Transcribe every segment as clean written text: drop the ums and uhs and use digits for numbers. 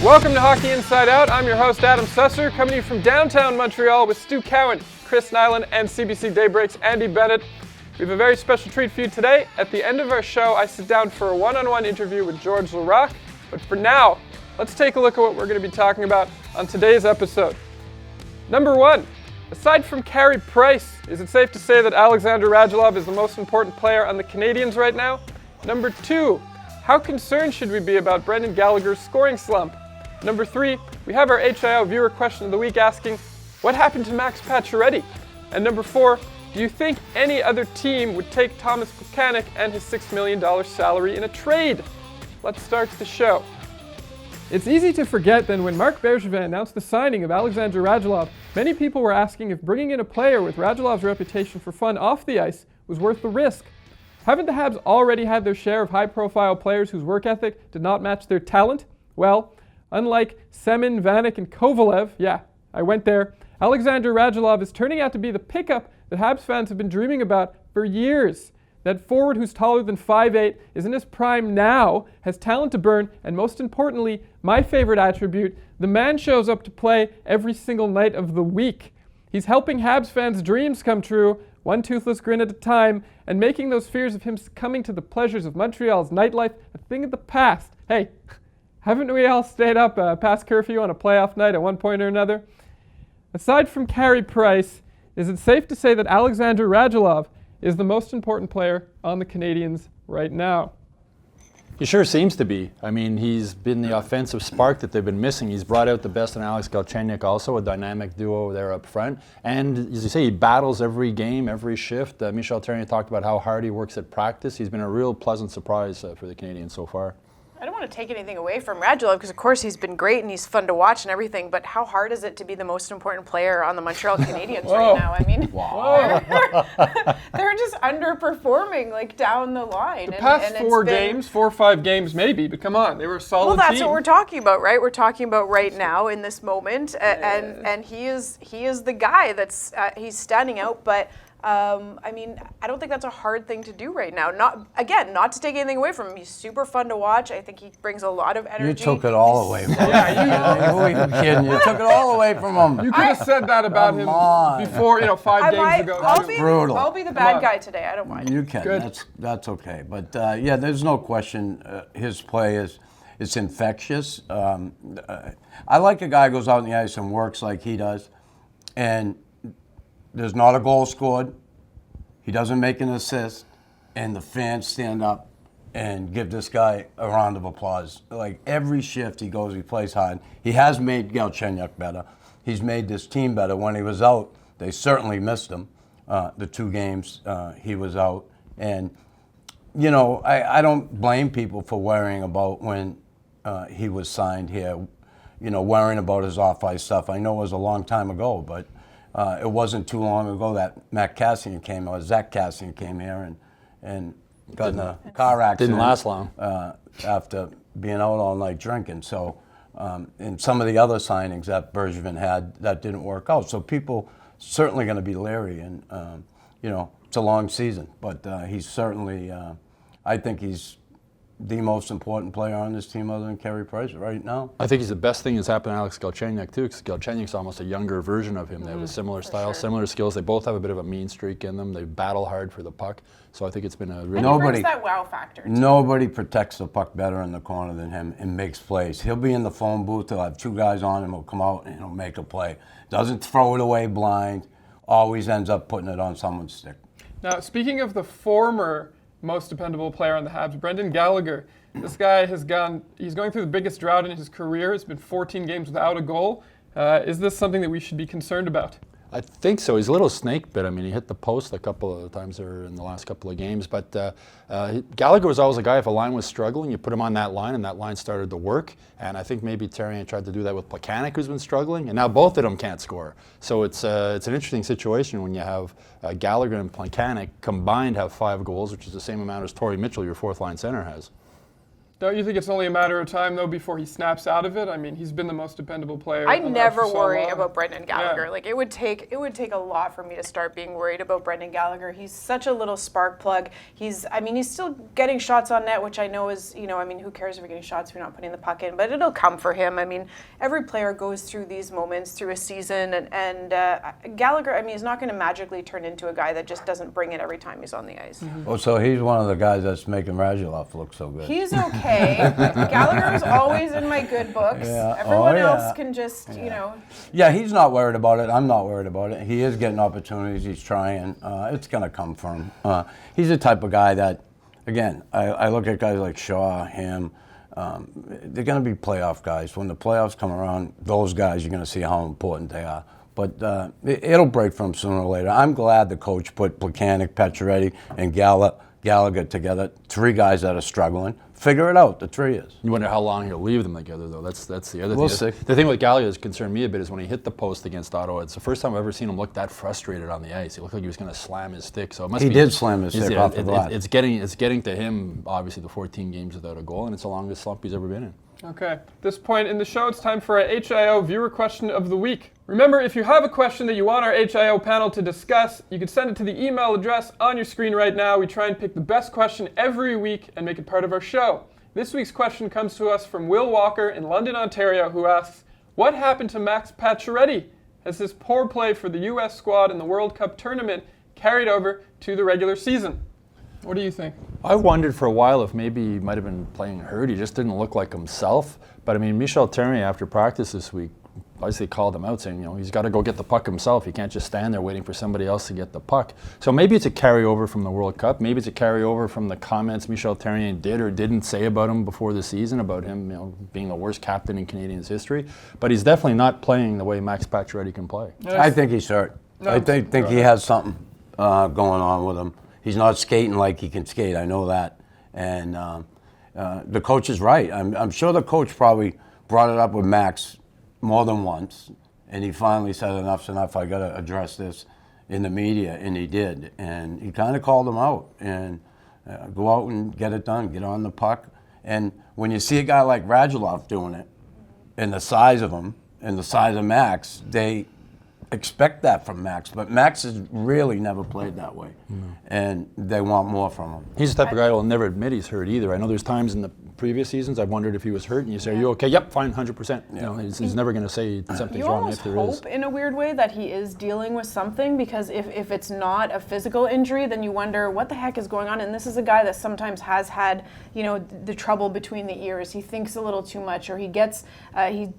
Welcome to Hockey Inside Out. I'm your host, Adam Susser, coming to you from downtown Montreal with Stu Cowan, Chris Nilan, and CBC Daybreak's Andie Bennett. We have a very special treat for you today. At the end of our show, I sit down for a one-on-one interview with George Laraque. But for now, let's take a look at what we're going to be talking about on today's episode. Number one, aside from Carey Price, is it safe to say that Alexander Radulov is the most important player on the Canadiens right now? Number two, how concerned should we be about Brendan Gallagher's scoring slump? Number three, we have our HIO viewer question of the week asking, what happened to Max Pacioretty? And number four, do you think any other team would take Thomas Plekanec and his $6 million salary in a trade? Let's start the show. It's easy to forget that when Marc Bergevin announced the signing of Alexander Radulov, many people were asking if bringing in a player with Radulov's reputation for fun off the ice was worth the risk. Haven't the Habs already had their share of high-profile players whose work ethic did not match their talent? Well, unlike Semin, Vanek, and Kovalev, yeah, I went there, Alexander Radulov is turning out to be the pickup that Habs fans have been dreaming about for years. That forward who's taller than 5'8", is in his prime now, has talent to burn, and most importantly, my favorite attribute, the man shows up to play every single night of the week. He's helping Habs fans' dreams come true, one toothless grin at a time, and making those fears of him succumbing to the pleasures of Montreal's nightlife a thing of the past. Hey, haven't we all stayed up past curfew on a playoff night at one point or another? Aside from Carey Price, is it safe to say that Alexander Radulov is the most important player on the Canadiens right now? He sure seems to be. I mean, he's been the offensive spark that they've been missing. He's brought out the best in Alex Galchenyuk also, a dynamic duo there up front. And as you say, he battles every game, every shift. Michel Therrien talked about how hard he works at practice. He's been a real pleasant surprise for the Canadiens so far. I don't want to take anything away from Radulov because, of course, he's been great and he's fun to watch and everything, but how hard is it to be the most important player on the Montreal Canadiens right now? I mean, they're just underperforming, like, down the line. The past four or 5 games maybe, but come on, they were a solid team. Well, that's team. what we're talking about, right? We're talking about right now in this moment, and he is the guy that's he's standing out, but I mean, I don't think that's a hard thing to do right now. Not to take anything away from him. He's super fun to watch. I think he brings a lot of energy. You took it all away from him. Who are you kidding? You took it all away from him. You could have said that about him before, 5 games ago. That's brutal. I'll be the bad guy today. I don't mind. You can. Good. That's okay. But yeah, there's no question his play is infectious. I like a guy who goes out on the ice and works like he does, and there's not a goal scored. He doesn't make an assist, and the fans stand up and give this guy a round of applause. Like every shift he goes, he plays hard. He has made Galchenyuk better. He's made this team better. When he was out, they certainly missed him. The 2 games he was out, and I don't blame people for worrying about when he was signed here. Worrying about his off-ice stuff. I know it was a long time ago, but. It wasn't too long ago that Zach Cassian came here and got in a car accident. Didn't last long. After being out all night drinking. So, and some of the other signings that Bergevin had, that didn't work out. So people certainly going to be leery, and it's a long season. But he's certainly, I think he's the most important player on this team other than Carey Price right now. I think he's the best thing that's happened to Alex Galchenyuk too, because Galchenyuk's almost a younger version of him. They have a similar style, similar skills. They both have a bit of a mean streak in them. They battle hard for the puck. So I think it's been a really... brings that wow factor too. Nobody protects the puck better in the corner than him and makes plays. He'll be in the phone booth. He'll have 2 guys on him. He'll come out and he'll make a play. Doesn't throw it away blind. Always ends up putting it on someone's stick. Now, speaking of the former most dependable player on the Habs, Brendan Gallagher. This guy he's going through the biggest drought in his career. It's been 14 games without a goal. Is this something that we should be concerned about? I think so. He's a little snake bit. I mean, he hit the post a couple of times there in the last couple of games. But Gallagher was always a guy, if a line was struggling, you put him on that line, and that line started to work. And I think maybe Therrien tried to do that with Plekanec, who's been struggling. And now both of them can't score. So it's an interesting situation when you have Gallagher and Plekanec combined have 5 goals, which is the same amount as Torrey Mitchell, your 4th line center, has. Don't you think it's only a matter of time, though, before he snaps out of it? I mean, he's been the most dependable player. I on that never for so worry long. about Brendan Gallagher. Yeah. Like it would take a lot for me to start being worried about Brendan Gallagher. He's such a little spark plug. He's still getting shots on net, which I know is, who cares if you're getting shots if you're not putting the puck in? But it'll come for him. I mean, every player goes through these moments through a season, and Gallagher, he's not going to magically turn into a guy that just doesn't bring it every time he's on the ice. Oh, so he's one of the guys that's making Radulov look so good. He's okay. Gallagher's always in my good books. Yeah. Everyone Oh, yeah. else can just, Yeah, he's not worried about it. I'm not worried about it. He is getting opportunities. He's trying. It's going to come from him. He's the type of guy that, again, I look at guys like Shaw, him. They're going to be playoff guys. When the playoffs come around, those guys, you're going to see how important they are. But it'll break from him sooner or later. I'm glad the coach put Plekanec, Pacioretty, and Gallagher together. 3 guys that are struggling. Figure it out, the 3 is. You wonder how long he'll leave them together, though. That's the other We'll thing. see. The thing with Gallagher that's concerned me a bit is when he hit the post against Ottawa. It's the first time I've ever seen him look that frustrated on the ice. He looked like he was going to slam his stick. So it must He be, did slam his stick off the glass. It's getting to him. Obviously, the 14 games without a goal, and it's the longest slump he's ever been in. Okay, at this point in the show, it's time for our HIO viewer question of the week. Remember, if you have a question that you want our HIO panel to discuss, you can send it to the email address on your screen right now. We try and pick the best question every week and make it part of our show. This week's question comes to us from Will Walker in London, Ontario, who asks, what happened to Max Pacioretty? Has his poor play for the U.S. squad in the World Cup tournament carried over to the regular season? What do you think? I wondered for a while if maybe he might have been playing hurt. He just didn't look like himself. But Michel Therrien, after practice this week, obviously called him out saying, he's got to go get the puck himself. He can't just stand there waiting for somebody else to get the puck. So maybe it's a carryover from the World Cup. Maybe it's a carryover from the comments Michel Therrien did or didn't say about him before the season, about him being the worst captain in Canadiens history. But he's definitely not playing the way Max Pacioretty can play. I think he's hurt. I think he has something going on with him. He's not skating like he can skate. I know that. And the coach is right. I'm sure the coach probably brought it up with Max more than once. And he finally said, enough's enough. I got to address this in the media. And he did. And he kind of called him out. And go out and get it done. Get on the puck. And when you see a guy like Radulov doing it, and the size of him, and the size of Max, they expect that from Max, but Max has really never played that way, and they want more from him. He's the type of guy who will never admit he's hurt either. I know there's times in the previous seasons I've wondered if he was hurt, and you say, "Are you okay?" "Yep, fine, 100%." He's never going to say something's wrong if there is. You almost hope in a weird way that he is dealing with something, because if it's not a physical injury, then you wonder what the heck is going on. And this is a guy that sometimes has had, the trouble between the ears. He thinks a little too much, or he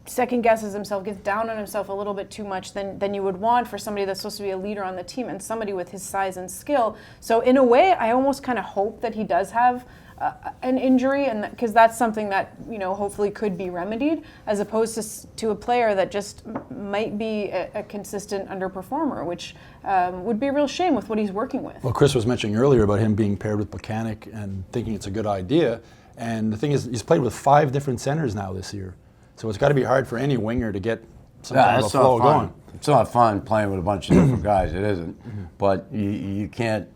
second guesses himself, gets down on himself a little bit too much than you would want for somebody that's supposed to be a leader on the team and somebody with his size and skill. So in a way, I almost kind of hope that he does have an injury, and because that's something that hopefully could be remedied, as opposed to a player that just might be a consistent underperformer, which would be a real shame with what he's working with. Well, Chris was mentioning earlier about him being paired with Plekanec and thinking it's a good idea. And the thing is, he's played with 5 different centers now this year, so it's got to be hard for any winger to get some kind of a flow going. It's not fun playing with a bunch of different guys. It isn't, but you can't.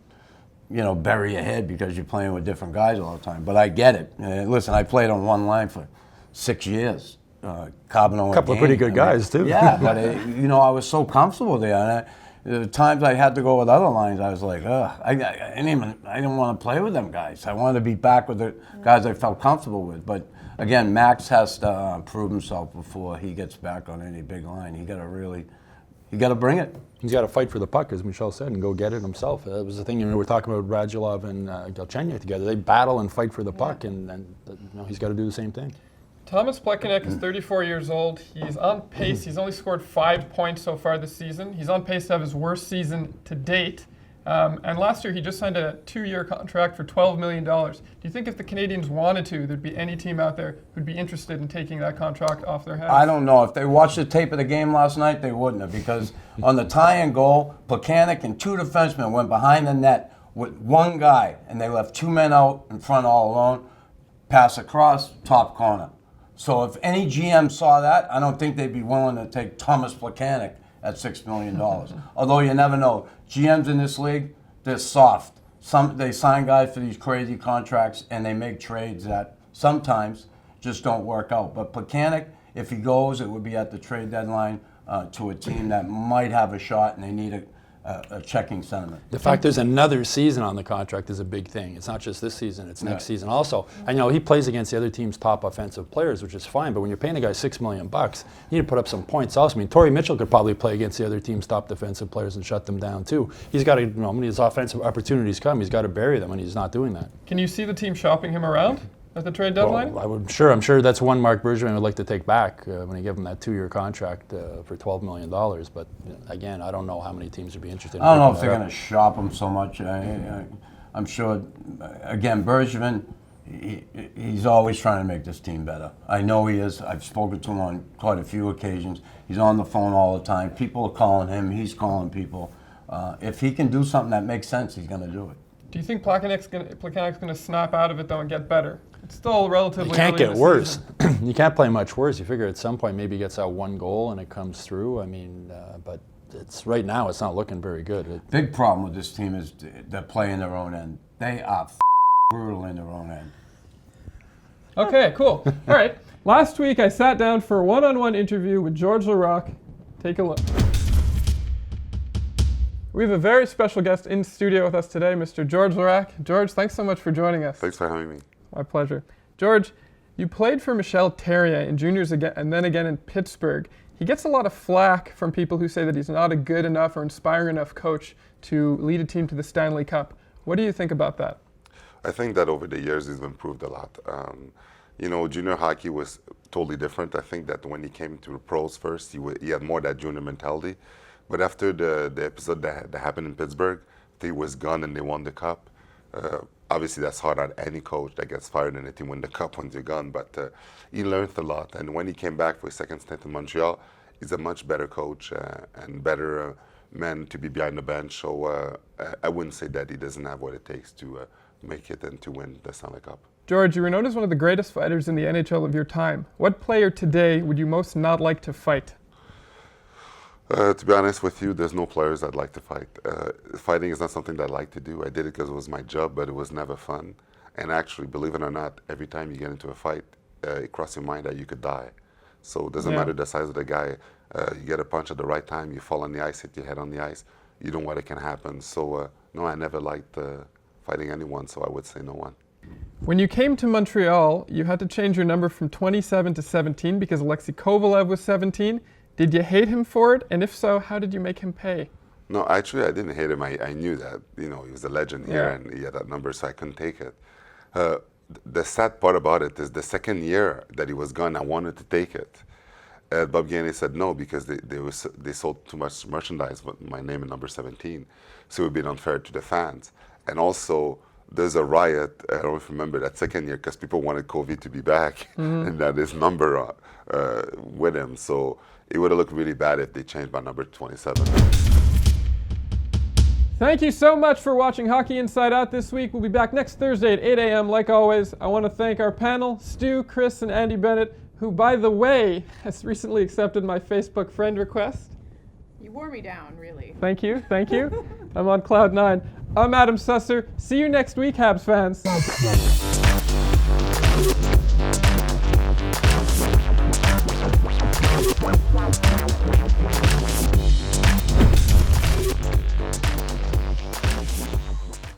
Bury your head because you're playing with different guys all the time. But I get it. Listen, I played on one line for 6 years. Carbonell. A couple of pretty good guys, too. Yeah, but I was so comfortable there. And the times I had to go with other lines, I was like, ugh. I didn't want to play with them guys. I wanted to be back with the guys I felt comfortable with. But again, Max has to prove himself before he gets back on any big line. You got to bring it. He's got to fight for the puck, as Michel said, and go get it himself. That was the thing. We're talking about Radulov and Galchenyuk together. They battle and fight for the puck, and he's got to do the same thing. Thomas Plekanec is 34 years old. He's on pace. He's only scored 5 points so far this season. He's on pace to have his worst season to date. And last year, he just signed a 2-year contract for $12 million. Do you think if the Canadiens wanted to, there'd be any team out there who'd be interested in taking that contract off their hands? I don't know. If they watched the tape of the game last night, they wouldn't have, because on the tie-in goal, Plekanec and 2 defensemen went behind the net with 1 guy, and they left 2 men out in front all alone. Pass across, top corner. So if any GM saw that, I don't think they'd be willing to take Thomas Plekanec at $6 million. Although you never know. GMs in this league, they're soft. They sign guys for these crazy contracts, and they make trades that sometimes just don't work out. But Plekanec, if he goes, it would be at the trade deadline to a team that might have a shot and they need a checking sentiment. The fact there's another season on the contract is a big thing. It's not just this season, it's next season also. And he plays against the other team's top offensive players, which is fine, but when you're paying a guy $6 million, you need to put up some points also. I mean, Torrey Mitchell could probably play against the other team's top defensive players and shut them down too. He's got to, when his offensive opportunities come, he's got to bury them, and he's not doing that. Can you see the team shopping him around at the trade deadline? Well, I'm sure that's one Mark Bergevin would like to take back when he gave him that 2-year contract for $12 million. But again, I don't know how many teams would be interested in I don't know if picking they're that going to shop him so much. I'm sure, again, Bergevin, he's always trying to make this team better. I know he is. I've spoken to him on quite a few occasions. He's on the phone all the time. People are calling him. He's calling people. If he can do something that makes sense, he's going to do it. Do you think Plekanec's going to snap out of it though and get better? It's still relatively. You can't early in get the worse. season. You can't play much worse. You figure at some point maybe he gets out one goal and it comes through. I mean, but it's right now it's not looking very good. Big problem with this team is they're playing their own end. They are brutal in their own end. Okay, cool. All right. Last week I sat down for a one-on-one interview with George Laraque. Take a look. We have a very special guest in studio with us today, Mr. George Laraque. George, thanks so much for joining us. Thanks for having me. My pleasure. George, you played for Michel Therrien in juniors again, and then again in Pittsburgh. He gets a lot of flack from people who say that he's not a good enough or inspiring enough coach to lead a team to the Stanley Cup. What do you think about that? I think that over the years he's improved a lot. Junior hockey was totally different. I think that when he came to the pros first, he had more that junior mentality. But after the episode that happened in Pittsburgh, he was gone and they won the cup. Obviously, that's hard on any coach that gets fired and the team win the cup once you're gone. But he learned a lot. And when he came back for his second stint in Montreal, he's a much better coach and better man to be behind the bench. So I wouldn't say that he doesn't have what it takes to make it and to win the Stanley Cup. George, you were known as one of the greatest fighters in the NHL of your time. What player today would you most not like to fight? To be honest with you, there's no players I'd like to fight. Fighting is not something that I like to do. I did it because it was my job, but it was never fun. And actually, believe it or not, every time you get into a fight, it crosses your mind that you could die. So it doesn't matter the size of the guy. You get a punch at the right time, you fall on the ice, hit your head on the ice. You know what it can happen. So no, I never liked fighting anyone, so I would say no one. When you came to Montreal, you had to change your number from 27 to 17 because Alexei Kovalev was 17. Did you hate him for it? And if so, how did you make him pay? No, actually, I didn't hate him. I knew that, he was a legend here and he had that number, so I couldn't take it. The sad part about it is the second year that he was gone, I wanted to take it. Bob Gainey said no because they sold too much merchandise with my name and number 17, so it would be unfair to the fans. And also, there's a riot, I don't remember that second year, because people wanted Covey to be back and that his number with him. So it would have looked really bad if they changed my number to 27. Thank you so much for watching Hockey Inside Out this week. We'll be back next Thursday at 8 a.m. like always. I want to thank our panel, Stu, Chris, and Andie Bennett, who, by the way, has recently accepted my Facebook friend request. You wore me down, really. Thank you, thank you. I'm on cloud 9. I'm Adam Susser. See you next week, Habs fans.